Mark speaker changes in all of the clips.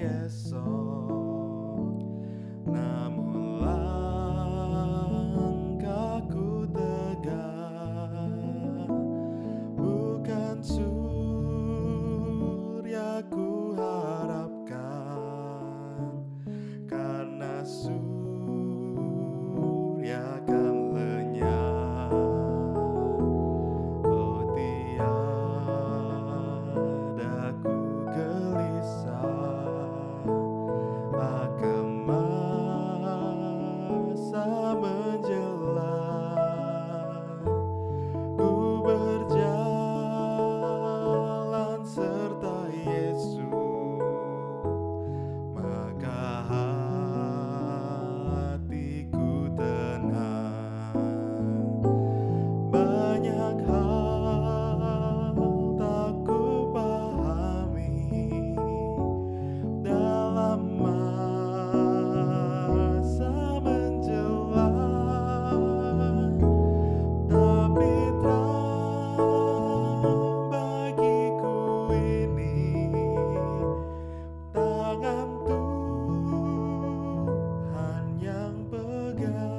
Speaker 1: esok, namun langkahku tegak, bukan surya ku harapkan, karena surya kan lenyap. Oh, tiada ku gelisah akan masa menjelang. Ku berjalan serta Yesus, maka hatiku tenang. Banyak hal tak ku pahami dalam masa menjelang, tapi terang bagiku ini tangan Tuhan yang pegang.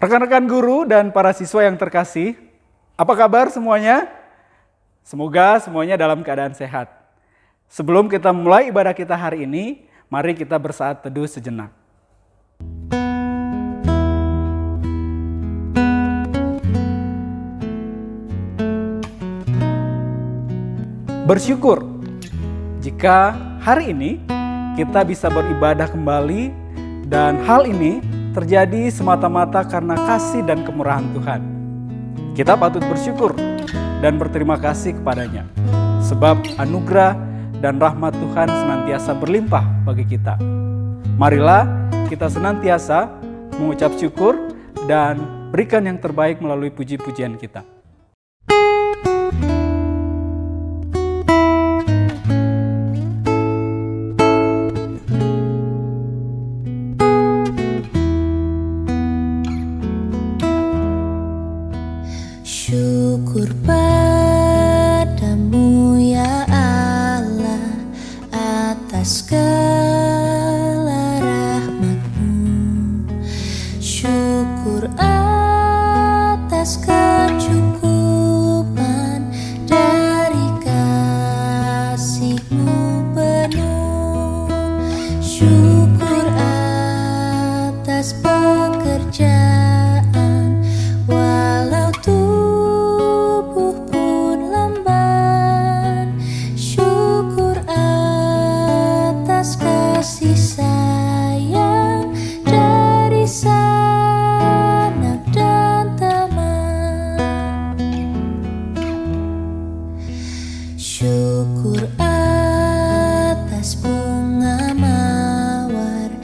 Speaker 2: Rekan-rekan guru dan para siswa yang terkasih, apa kabar semuanya? Semoga semuanya dalam keadaan sehat. Sebelum kita mulai ibadah kita hari ini, mari kita bersaat teduh sejenak. Bersyukur jika hari ini kita bisa beribadah kembali, dan hal ini terjadi semata-mata karena kasih dan kemurahan Tuhan. Kita patut bersyukur dan berterima kasih kepadanya, sebab anugerah dan rahmat Tuhan senantiasa berlimpah bagi kita. Marilah kita senantiasa mengucap syukur dan berikan yang terbaik melalui puji-pujian kita.
Speaker 3: Syukur padamu ya Allah atas segala rahmat-Mu. Syukur atas kecukupan dari kasih-Mu penuh. Syukur atas pekerjaan walau tubuh pun lamban. Syukur atas kasih sayang dari sanak dan teman. Syukur atas bunga mawar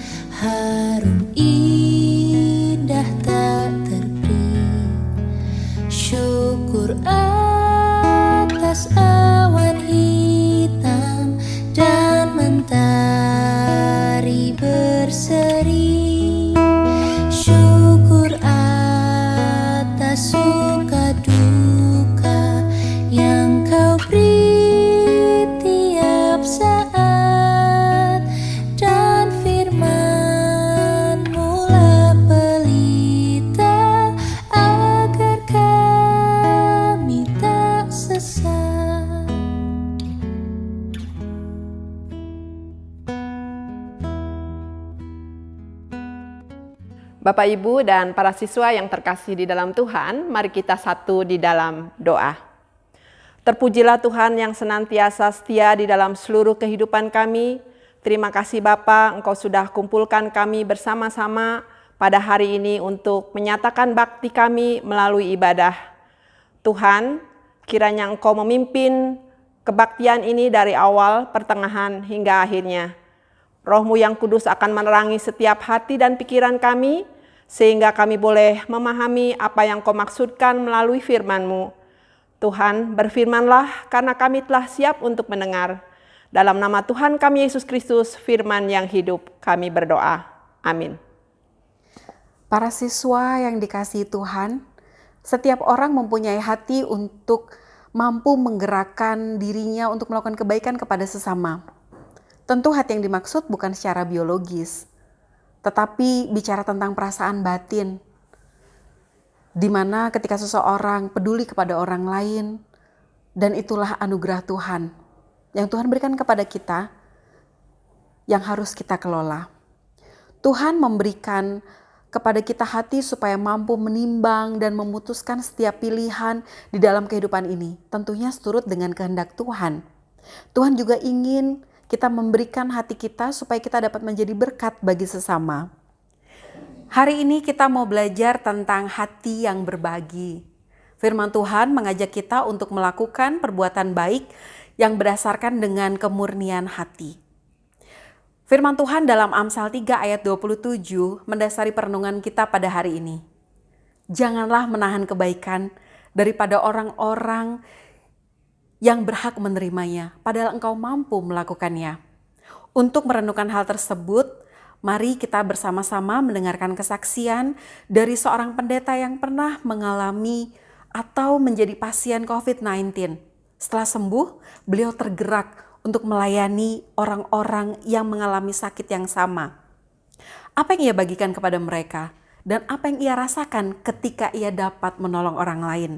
Speaker 4: Bapak, Ibu, dan para siswa yang terkasih di dalam Tuhan, mari kita satu di dalam doa. Terpujilah Tuhan yang senantiasa setia di dalam seluruh kehidupan kami. Terima kasih Bapa, Engkau sudah kumpulkan kami bersama-sama pada hari ini untuk menyatakan bakti kami melalui ibadah. Tuhan, kiranya Engkau memimpin kebaktian ini dari awal, pertengahan, hingga akhirnya. Roh-Mu yang kudus akan menerangi setiap hati dan pikiran kami, sehingga kami boleh memahami apa yang Kau maksudkan melalui firman-Mu. Tuhan, berfirmanlah karena kami telah siap untuk mendengar. Dalam nama Tuhan kami Yesus Kristus, firman yang hidup, kami berdoa. Amin.
Speaker 5: Para siswa yang dikasihi Tuhan, setiap orang mempunyai hati untuk mampu menggerakkan dirinya untuk melakukan kebaikan kepada sesama. Tentu hati yang dimaksud bukan secara biologis, tetapi bicara tentang perasaan batin, di mana ketika seseorang peduli kepada orang lain, dan itulah anugerah Tuhan yang Tuhan berikan kepada kita, yang harus kita kelola. Tuhan memberikan kepada kita hati supaya mampu menimbang dan memutuskan setiap pilihan di dalam kehidupan ini, tentunya seturut dengan kehendak Tuhan. Tuhan juga ingin kita memberikan hati kita supaya kita dapat menjadi berkat bagi sesama. Hari ini kita mau belajar tentang hati yang berbagi. Firman Tuhan mengajak kita untuk melakukan perbuatan baik yang berdasarkan dengan kemurnian hati. Firman Tuhan dalam Amsal 3 ayat 27 mendasari perenungan kita pada hari ini. Janganlah menahan kebaikan daripada orang-orang yang berhak menerimanya, padahal engkau mampu melakukannya. Untuk merenungkan hal tersebut, mari kita bersama-sama mendengarkan kesaksian dari seorang pendeta yang pernah mengalami atau menjadi pasien COVID-19. Setelah sembuh, beliau tergerak untuk melayani orang-orang yang mengalami sakit yang sama. Apa yang ia bagikan kepada mereka dan apa yang ia rasakan ketika ia dapat menolong orang lain?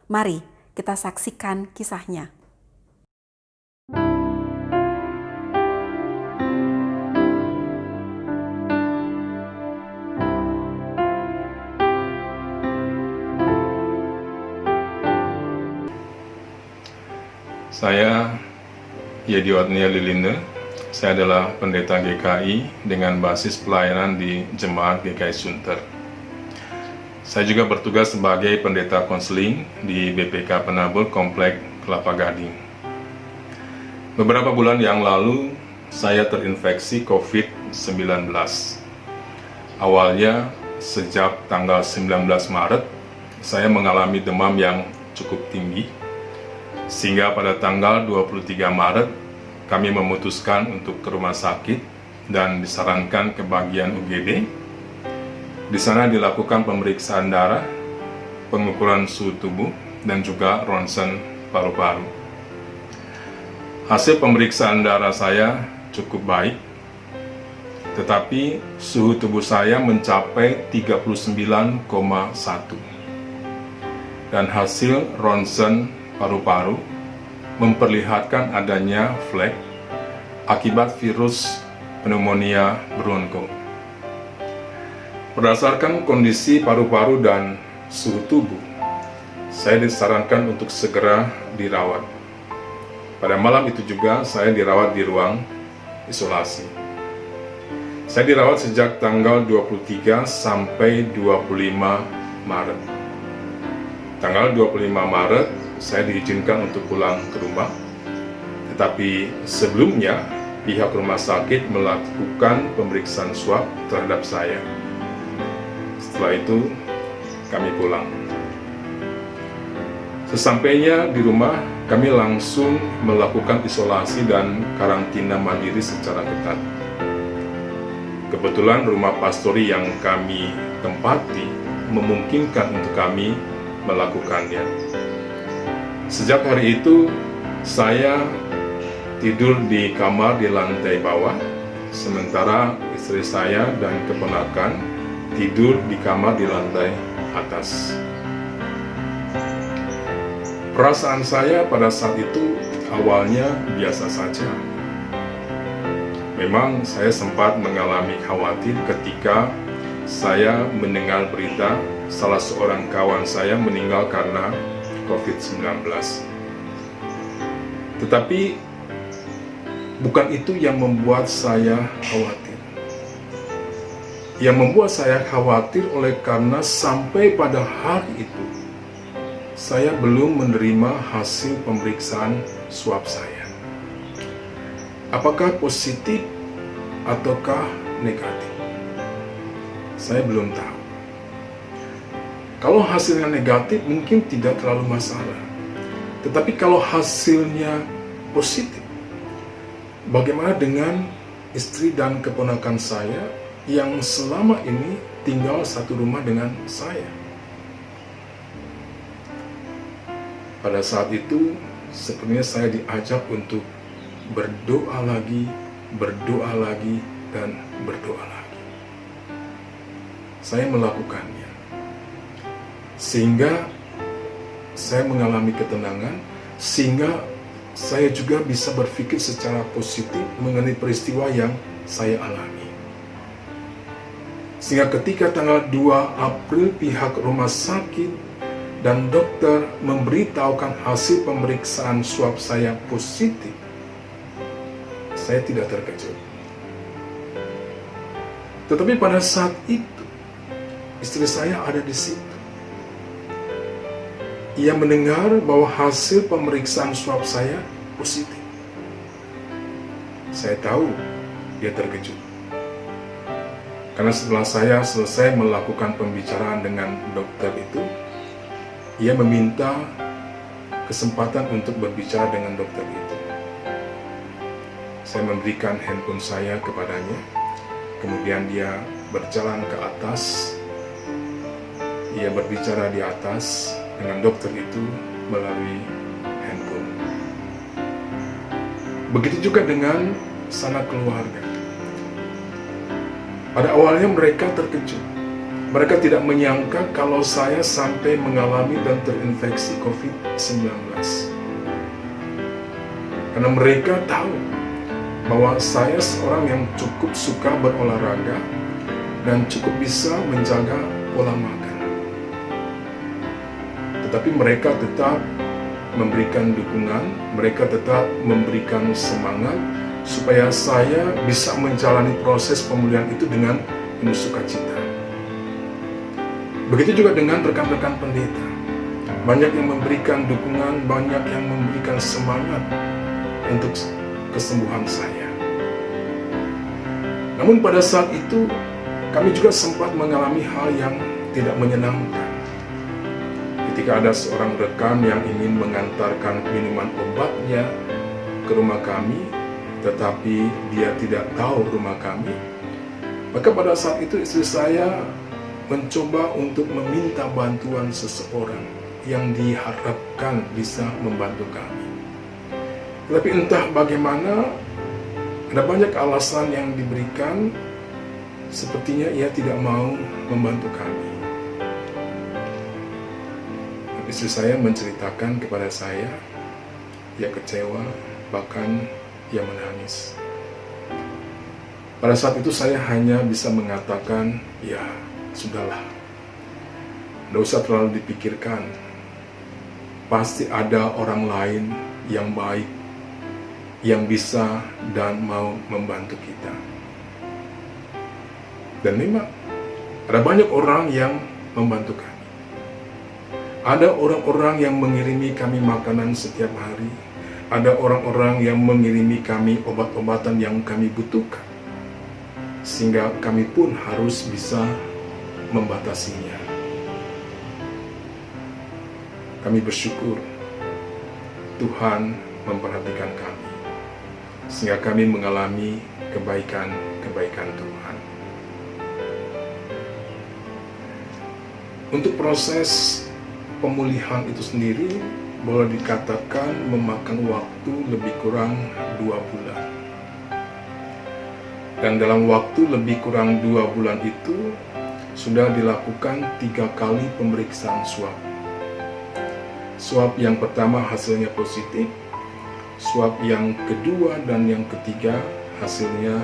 Speaker 5: Mari kita saksikan kisahnya.
Speaker 6: Saya Yedi Otnia Lilinde. Saya adalah pendeta GKI dengan basis pelayanan di Jemaat GKI Sunter. Saya juga bertugas sebagai pendeta konseling di BPK Penabur Komplek Kelapa Gading. Beberapa bulan yang lalu, saya terinfeksi COVID-19. Awalnya, sejak tanggal 19 Maret, saya mengalami demam yang cukup tinggi, sehingga pada tanggal 23 Maret, kami memutuskan untuk ke rumah sakit dan disarankan ke bagian UGD. Di sana dilakukan pemeriksaan darah, pengukuran suhu tubuh, dan juga ronsen paru-paru. Hasil pemeriksaan darah saya cukup baik, tetapi suhu tubuh saya mencapai 39,1. Dan hasil ronsen paru-paru memperlihatkan adanya flek akibat virus pneumonia bronko. Berdasarkan kondisi paru-paru dan suhu tubuh, saya disarankan untuk segera dirawat. Pada malam itu juga saya dirawat di ruang isolasi. Saya dirawat sejak tanggal 23 sampai 25 Maret. Tanggal 25 Maret saya diizinkan untuk pulang ke rumah. Tetapi sebelumnya pihak rumah sakit melakukan pemeriksaan swab terhadap saya. Setelah itu, kami pulang. Sesampainya di rumah, kami langsung melakukan isolasi dan karantina mandiri secara ketat. Kebetulan rumah pastori yang kami tempati memungkinkan untuk kami melakukannya. Sejak hari itu, saya tidur di kamar di lantai bawah, sementara istri saya dan keponakan tidur di kamar di lantai atas. Perasaan saya pada saat itu awalnya biasa saja. Memang saya sempat mengalami khawatir ketika saya mendengar berita salah seorang kawan saya meninggal karena COVID-19. Tetapi bukan itu yang membuat saya khawatir. Yang membuat saya khawatir oleh karena sampai pada hari itu saya belum menerima hasil pemeriksaan swab saya. Apakah positif ataukah negatif? Saya belum tahu. Kalau hasilnya negatif mungkin tidak terlalu masalah. Tetapi kalau hasilnya positif, bagaimana dengan istri dan keponakan saya yang selama ini tinggal satu rumah dengan saya? Pada saat itu, sebenarnya saya diajak untuk berdoa lagi, dan berdoa lagi. Saya melakukannya. Sehingga saya mengalami ketenangan, sehingga saya juga bisa berpikir secara positif mengenai peristiwa yang saya alami. Sehingga ketika tanggal 2 April pihak rumah sakit dan dokter memberitahukan hasil pemeriksaan swab saya positif, saya tidak terkejut. Tetapi pada saat itu, istri saya ada di situ. Ia mendengar bahwa hasil pemeriksaan swab saya positif. Saya tahu dia terkejut. Karena setelah saya selesai melakukan pembicaraan dengan dokter itu, ia meminta kesempatan untuk berbicara dengan dokter itu. Saya memberikan handphone saya kepadanya, kemudian dia berjalan ke atas. Ia berbicara di atas dengan dokter itu melalui handphone. Begitu juga dengan sanak keluarga. Pada awalnya mereka terkejut. Mereka tidak menyangka kalau saya sampai mengalami dan terinfeksi COVID-19. Karena mereka tahu bahwa saya seorang yang cukup suka berolahraga dan cukup bisa menjaga pola makan. Tetapi mereka tetap memberikan dukungan, mereka tetap memberikan semangat supaya saya bisa menjalani proses pemulihan itu dengan penuh sukacita. Begitu juga dengan rekan-rekan pendeta. Banyak yang memberikan dukungan, banyak yang memberikan semangat untuk kesembuhan saya. Namun pada saat itu, kami juga sempat mengalami hal yang tidak menyenangkan. Ketika ada seorang rekan yang ingin mengantarkan minuman obatnya ke rumah kami, tetapi dia tidak tahu rumah kami, maka pada saat itu istri saya mencoba untuk meminta bantuan seseorang yang diharapkan bisa membantu kami. Tetapi entah bagaimana, ada banyak alasan yang diberikan, sepertinya ia tidak mau membantu kami. Istri saya menceritakan kepada saya, ia kecewa, bahkan ia menangis. Pada saat itu saya hanya bisa mengatakan, ya sudahlah, tidak usah terlalu dipikirkan. Pasti ada orang lain yang baik, yang bisa dan mau membantu kita. Dan memang ada banyak orang yang membantu kami. Ada orang-orang yang mengirimi kami makanan setiap hari. Ada orang-orang yang mengirimi kami obat-obatan yang kami butuhkan. Sehingga kami pun harus bisa membatasinya. Kami bersyukur Tuhan memperhatikan kami. Sehingga kami mengalami kebaikan-kebaikan Tuhan. Untuk proses pemulihan itu sendiri boleh dikatakan memakan waktu lebih kurang 2 bulan. Dan dalam waktu lebih kurang 2 bulan itu sudah dilakukan 3 kali pemeriksaan swab. Swab yang pertama hasilnya positif, swab yang kedua dan yang ketiga hasilnya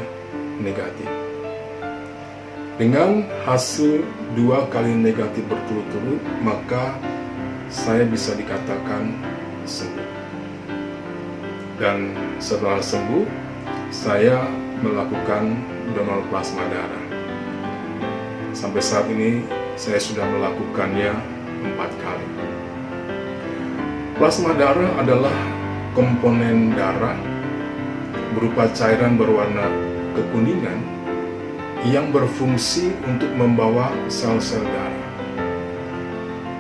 Speaker 6: negatif. Dengan hasil 2 kali negatif berturut-turut, maka saya bisa dikatakan sembuh. Dan setelah sembuh, saya melakukan donor plasma darah. Sampai saat ini, saya sudah melakukannya 4 kali. Plasma darah adalah komponen darah berupa cairan berwarna kekuningan yang berfungsi untuk membawa sel-sel darah.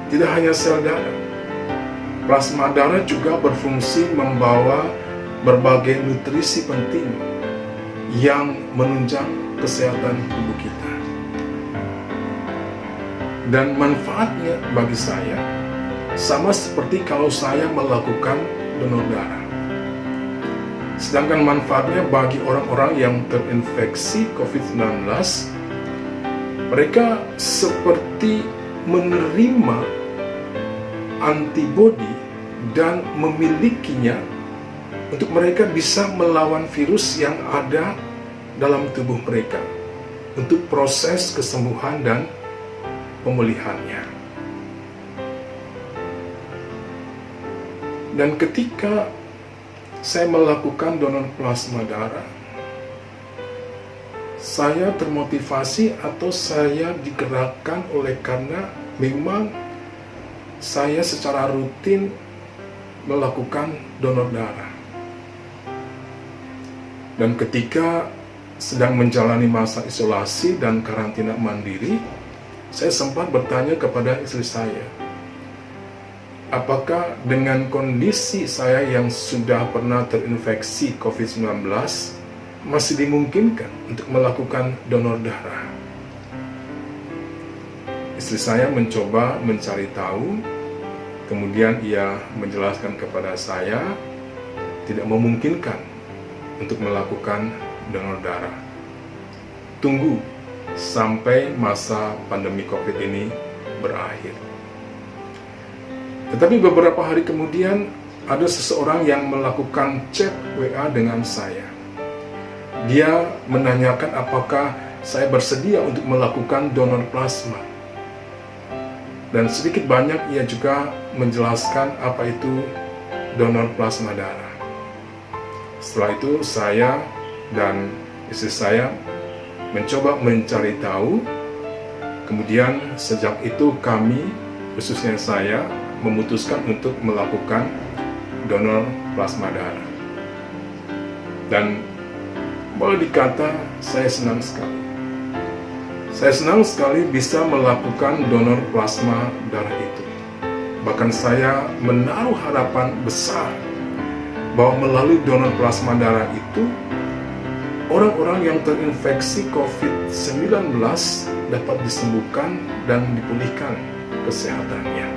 Speaker 6: Tidak hanya sel darah, plasma darah juga berfungsi membawa berbagai nutrisi penting yang menunjang kesehatan tubuh kita. Dan manfaatnya bagi saya sama seperti kalau saya melakukan donor darah. Sedangkan manfaatnya bagi orang-orang yang terinfeksi COVID-19, mereka seperti menerima antibodi dan memilikinya untuk mereka bisa melawan virus yang ada dalam tubuh mereka untuk proses kesembuhan dan pemulihannya. Dan ketika saya melakukan donor plasma darah, saya termotivasi atau saya digerakkan oleh karena memang saya secara rutin melakukan donor darah. Dan ketika sedang menjalani masa isolasi dan karantina mandiri, saya sempat bertanya kepada istri saya, apakah dengan kondisi saya yang sudah pernah terinfeksi COVID-19 masih dimungkinkan untuk melakukan donor darah? Istri saya mencoba mencari tahu, kemudian ia menjelaskan kepada saya tidak memungkinkan untuk melakukan donor darah. Tunggu sampai masa pandemi COVID ini berakhir. Tetapi beberapa hari kemudian ada seseorang yang melakukan chat WA dengan saya. Dia menanyakan apakah saya bersedia untuk melakukan donor plasma. Dan sedikit banyak ia juga menjelaskan apa itu donor plasma darah. Setelah itu saya dan istri saya mencoba mencari tahu. Kemudian sejak itu kami, khususnya saya, memutuskan untuk melakukan donor plasma darah. Dan boleh dikata saya senang sekali. Saya senang sekali bisa melakukan donor plasma darah itu. Bahkan saya menaruh harapan besar bahwa melalui donor plasma darah itu orang-orang yang terinfeksi COVID-19 dapat disembuhkan dan dipulihkan kesehatannya.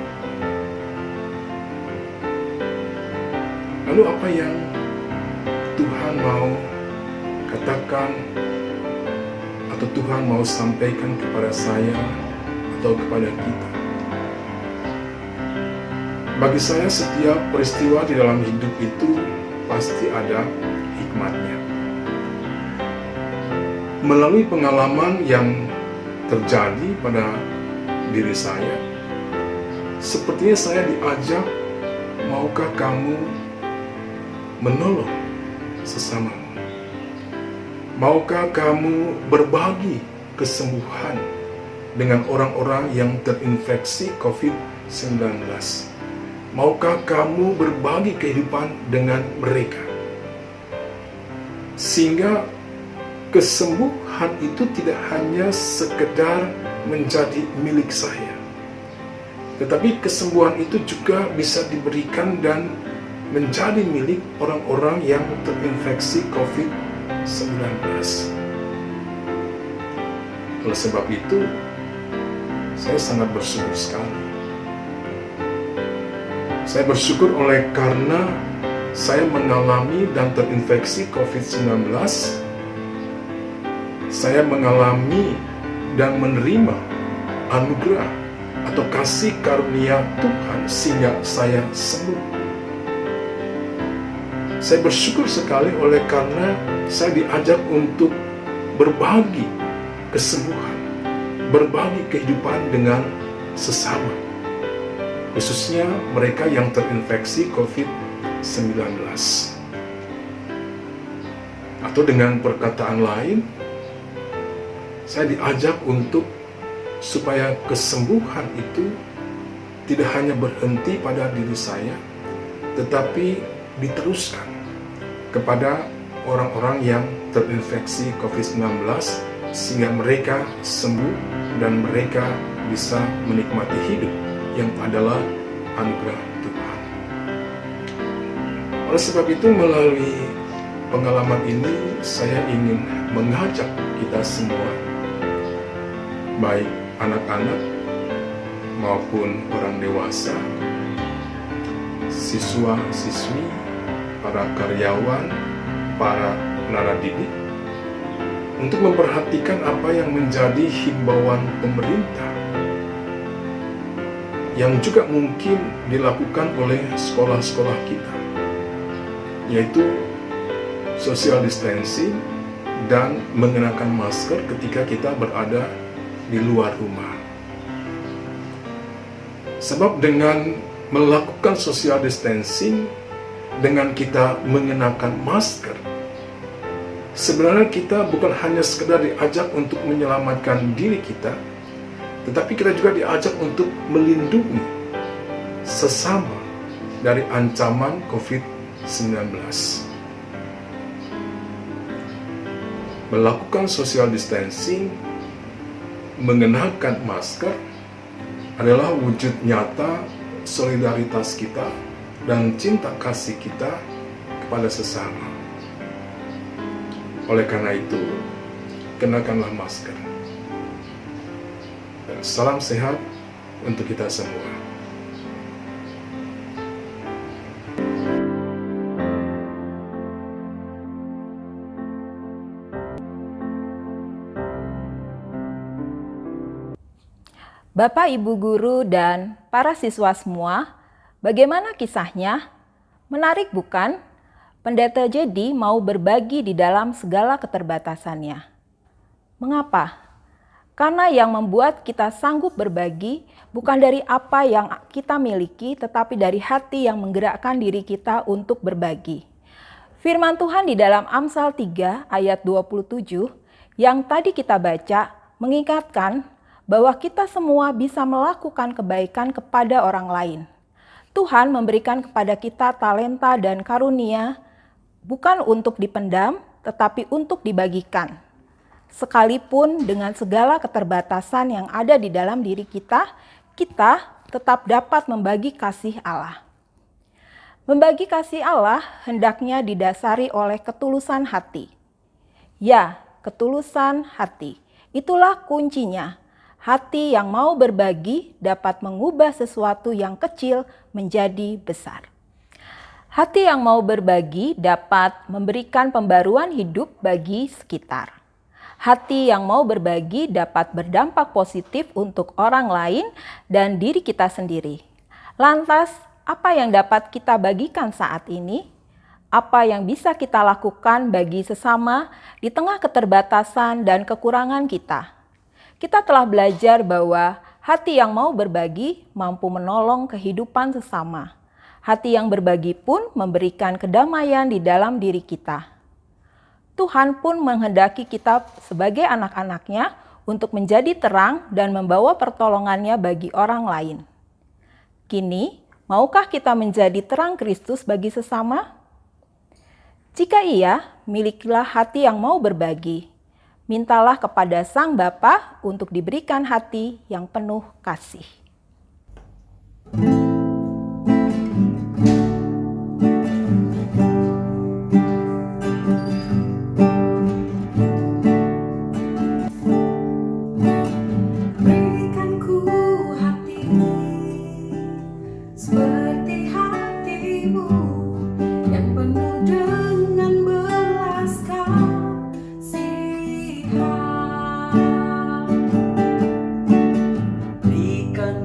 Speaker 6: Lalu apa yang Tuhan mau katakan atau Tuhan mau sampaikan kepada saya atau kepada kita? Bagi saya setiap peristiwa di dalam hidup itu pasti ada hikmatnya. Melalui pengalaman yang terjadi pada diri saya, sepertinya saya diajak, maukah kamu menolong sesamamu? Maukah kamu berbagi kesembuhan dengan orang-orang yang terinfeksi COVID-19? Maukah kamu berbagi kehidupan dengan mereka? Sehingga kesembuhan itu tidak hanya sekedar menjadi milik saya, tetapi kesembuhan itu juga bisa diberikan dan menjadi milik orang-orang yang terinfeksi COVID-19. Oleh sebab itu, saya sangat bersyukur sekali. Saya bersyukur oleh karena saya mengalami dan terinfeksi COVID-19. Saya mengalami dan menerima anugerah atau kasih karunia Tuhan sehingga saya sembuh. Saya bersyukur sekali oleh karena saya diajak untuk berbagi kesembuhan berbagi kehidupan dengan sesama, khususnya mereka yang terinfeksi COVID-19. Atau dengan perkataan lain, saya diajak untuk supaya kesembuhan itu tidak hanya berhenti pada diri saya, tetapi diteruskan kepada orang-orang yang terinfeksi COVID-19 sehingga mereka sembuh dan mereka bisa menikmati hidup yang adalah anugerah Tuhan. Oleh sebab itu, melalui pengalaman ini saya ingin mengajak kita semua, baik anak-anak maupun orang dewasa, siswa-siswi, para karyawan, para penara didik, untuk memperhatikan apa yang menjadi himbauan pemerintah yang juga mungkin dilakukan oleh sekolah-sekolah kita, yaitu social distancing dan mengenakan masker ketika kita berada di luar rumah. Sebab dengan melakukan social distancing, dengan kita mengenakan masker, sebenarnya kita bukan hanya sekedar diajak untuk menyelamatkan diri kita, tetapi kita juga diajak untuk melindungi sesama dari ancaman COVID-19. Melakukan social distancing, mengenakan masker adalah wujud nyata solidaritas kita dan cinta kasih kita kepada sesama. Oleh karena itu, kenakanlah masker. Dan salam sehat untuk kita semua.
Speaker 7: Bapak, Ibu guru, dan para siswa semua, bagaimana kisahnya? Menarik bukan? Pendeta Jadi mau berbagi di dalam segala keterbatasannya. Mengapa? Karena yang membuat kita sanggup berbagi bukan dari apa yang kita miliki, tetapi dari hati yang menggerakkan diri kita untuk berbagi. Firman Tuhan di dalam Amsal 3 ayat 27 yang tadi kita baca mengingatkan bahwa kita semua bisa melakukan kebaikan kepada orang lain. Tuhan memberikan kepada kita talenta dan karunia bukan untuk dipendam, tetapi untuk dibagikan. Sekalipun dengan segala keterbatasan yang ada di dalam diri kita, kita tetap dapat membagi kasih Allah. Membagi kasih Allah hendaknya didasari oleh ketulusan hati. Ya, ketulusan hati. Itulah kuncinya. Hati yang mau berbagi dapat mengubah sesuatu yang kecil menjadi besar. Hati yang mau berbagi dapat memberikan pembaruan hidup bagi sekitar. Hati yang mau berbagi dapat berdampak positif untuk orang lain dan diri kita sendiri. Lantas, apa yang dapat kita bagikan saat ini? Apa yang bisa kita lakukan bagi sesama di tengah keterbatasan dan kekurangan kita? Kita telah belajar bahwa hati yang mau berbagi mampu menolong kehidupan sesama. Hati yang berbagi pun memberikan kedamaian di dalam diri kita. Tuhan pun menghendaki kita sebagai anak-anaknya untuk menjadi terang dan membawa pertolongannya bagi orang lain. Kini, maukah kita menjadi terang Kristus bagi sesama? Jika iya, milikilah hati yang mau berbagi. Mintalah kepada Sang Bapa untuk diberikan hati yang penuh kasih.
Speaker 3: Berikan ku hati seperti hatimu yang penuh dengan belas kasihan. Berikan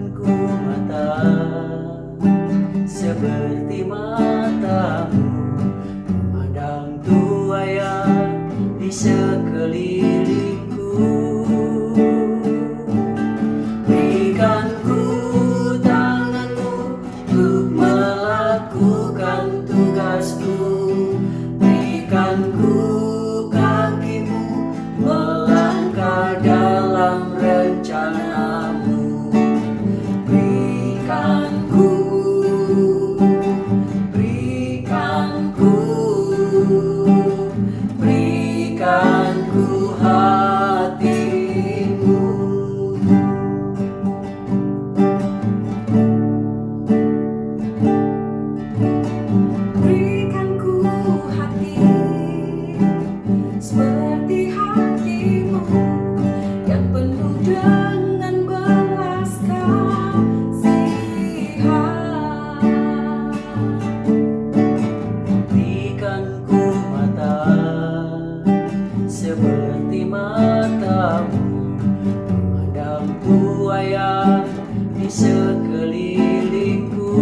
Speaker 8: sekelilingku.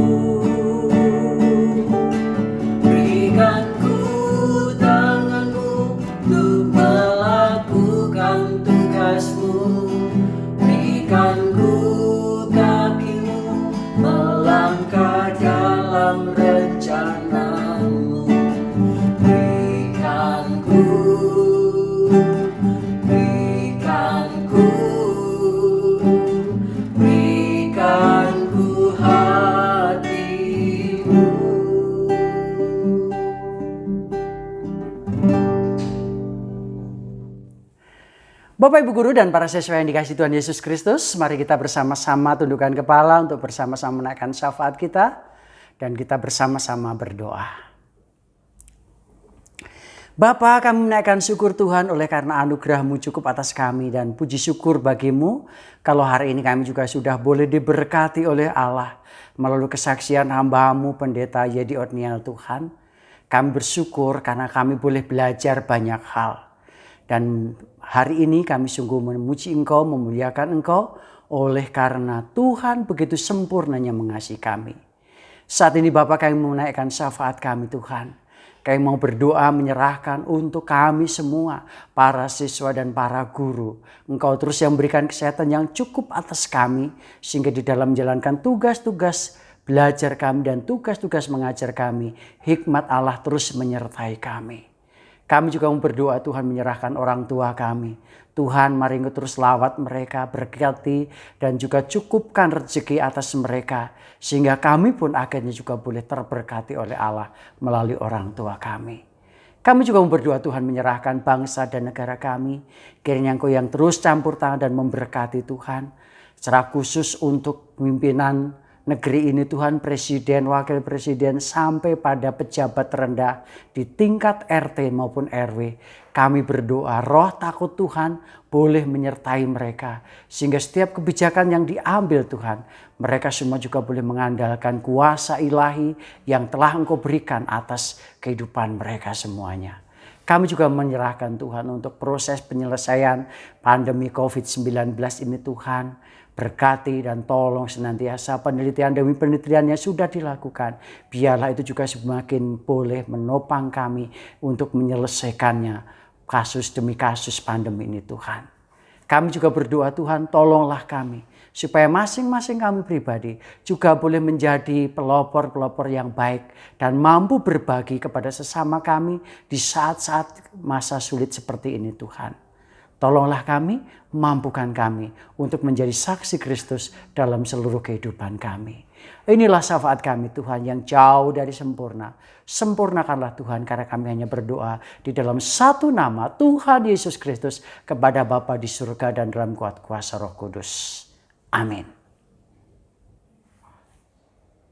Speaker 8: Berikan ku tanganmu untuk melakukan tugasmu. Berikan ku kakimu melangkah dalam rencanamu. Berikan ku hatimu.
Speaker 9: Bapak, Ibu Guru, dan para siswa yang dikasihi Tuhan Yesus Kristus, mari kita bersama-sama tundukkan kepala untuk bersama-sama menaikkan syafaat kita, dan kita bersama-sama berdoa. Bapa, kami menaikkan syukur Tuhan oleh karena anugerah-Mu cukup atas kami, dan puji syukur bagi-Mu kalau hari ini kami juga sudah boleh diberkati oleh Allah melalui kesaksian hamba-Mu Pendeta Yedi Otniel Tuhan. Kami bersyukur karena kami boleh belajar banyak hal. Dan hari ini kami sungguh memuji Engkau, memuliakan Engkau oleh karena Tuhan begitu sempurnanya mengasihi kami. Saat ini Bapa, kami menaikkan syafaat kami Tuhan. Kami mau berdoa menyerahkan untuk kami semua, para siswa dan para guru. Engkau terus yang memberikan kesehatan yang cukup atas kami, sehingga di dalam menjalankan tugas-tugas belajar kami dan tugas-tugas mengajar kami, hikmat Allah terus menyertai kami. Kami juga mau berdoa Tuhan menyerahkan orang tua kami. Tuhan, mari Engkau terus lawat mereka, berkati dan juga cukupkan rezeki atas mereka. Sehingga kami pun akhirnya juga boleh terberkati oleh Allah melalui orang tua kami. Kami juga mau berdoa Tuhan menyerahkan bangsa dan negara kami. Kiranya Engkau yang terus campur tangan dan memberkati Tuhan. Secara khusus untuk pimpinan negeri ini Tuhan, presiden, wakil presiden, sampai pada pejabat rendah di tingkat RT maupun RW. Kami berdoa roh takut Tuhan boleh menyertai mereka. Sehingga setiap kebijakan yang diambil Tuhan, mereka semua juga boleh mengandalkan kuasa ilahi yang telah Engkau berikan atas kehidupan mereka semuanya. Kami juga menyerahkan Tuhan untuk proses penyelesaian pandemi COVID-19 ini Tuhan. Berkati dan tolong senantiasa penelitian demi penelitian yang sudah dilakukan. Biarlah itu juga semakin boleh menopang kami untuk menyelesaikannya kasus demi kasus pandemi ini Tuhan. Kami juga berdoa Tuhan tolonglah kami. Supaya masing-masing kami pribadi juga boleh menjadi pelopor-pelopor yang baik. Dan mampu berbagi kepada sesama kami di saat-saat masa sulit seperti ini Tuhan. Tolonglah kami, mampukan kami untuk menjadi saksi Kristus dalam seluruh kehidupan kami. Inilah syafaat kami Tuhan yang jauh dari sempurna. Sempurnakanlah Tuhan karena kami hanya berdoa di dalam satu nama Tuhan Yesus Kristus kepada Bapa di surga dan dalam kuat kuasa Roh Kudus. Amin.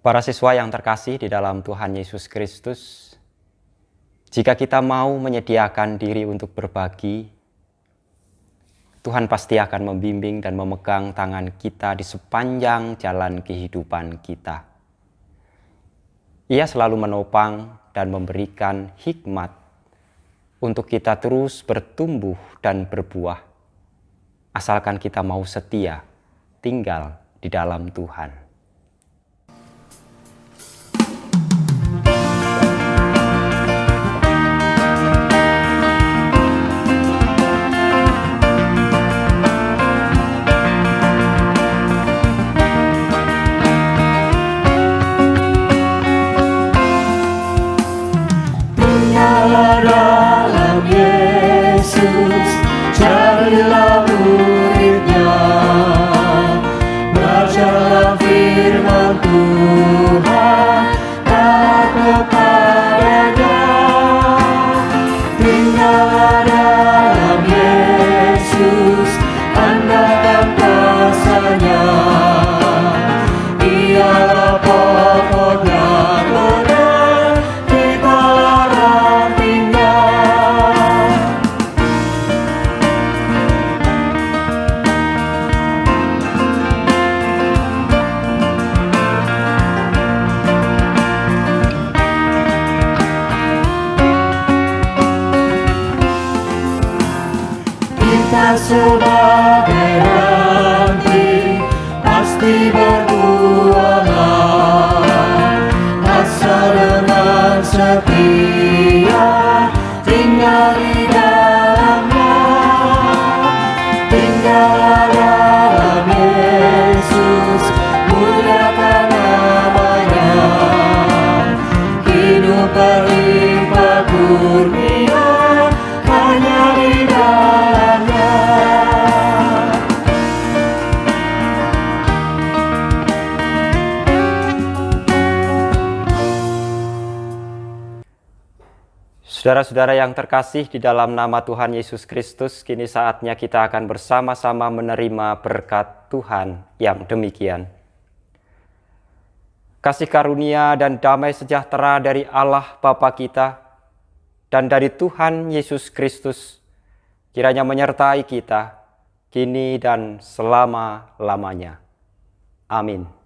Speaker 10: Para siswa yang terkasih di dalam Tuhan Yesus Kristus, jika kita mau menyediakan diri untuk berbagi, Tuhan pasti akan membimbing dan memegang tangan kita di sepanjang jalan kehidupan kita. Ia selalu menopang dan memberikan hikmat untuk kita terus bertumbuh dan berbuah, asalkan kita mau setia tinggal di dalam Tuhan.
Speaker 8: Dalam Yesus, jadilah murid-Nya, belajarlah firman Tuhan, taat kepada-Nya. Tinggallah dalam Yesus, andalkan kuasa-Nya, Ialah pokok yang benar, itulah artinya. Kita sebagai ranting pasti
Speaker 10: Saudara-saudara yang terkasih di dalam nama Tuhan Yesus Kristus, kini saatnya kita akan bersama-sama menerima berkat Tuhan yang demikian. Kasih karunia dan damai sejahtera dari Allah Bapa kita dan dari Tuhan Yesus Kristus kiranya menyertai kita kini dan selama-lamanya. Amin.